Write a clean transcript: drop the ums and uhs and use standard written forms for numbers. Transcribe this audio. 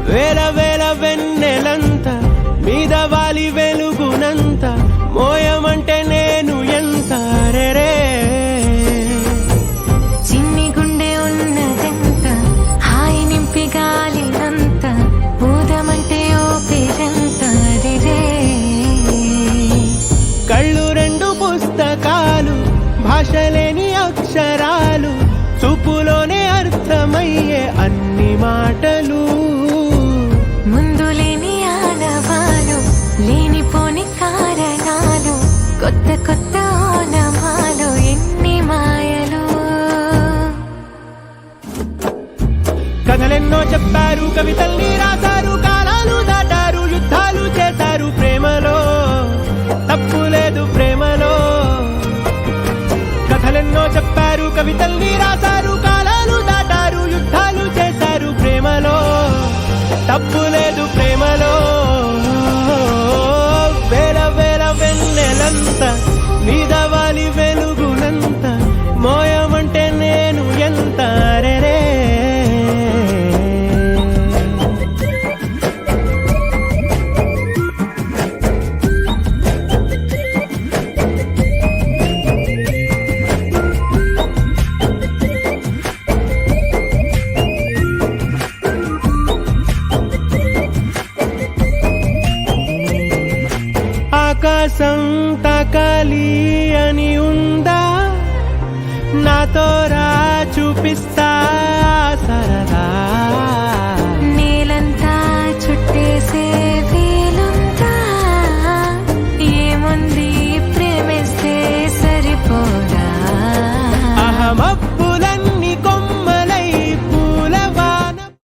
వేల వేల వెన్నెలంత మీద వాలి వెలుగునంత మోయమంటే నేను ఎంత రే చిన్ని గుండె ఉన్నదంత హాయి నింపి గాలినంత ఊదమంటే ఓపిరంత రే కళ్ళు రెండు పుస్తకాలు భాషలేని అక్షరాలు చూపులోనే అర్థమయ్యే అన్ని మాటలు ముందు లేని ఆనవాలు లేనిపోని కారణాలు కొత్త కొత్త ఓనమాలు ఎన్ని మాయలు కథలెన్నో చెప్పారు కవితల్ని రాశారు కాలాలు దాటారు యుద్ధాలు చేశారు ప్రేమలో తప్పు లేదు ప్రేమలో కథలెన్నో చెప్పారు కవితల్ని రాశారు కాలాలు దాటారు యుద్ధాలు చేశారు ప్రేమలో తప్పు లేదు ప్రేమలో వేల వేల వెన్నెలంత మీద వాలి వెలుగునంత మోయమంటే నేను ఎంత రే ఆకాశం తాకాలి అని ఉందా నాతో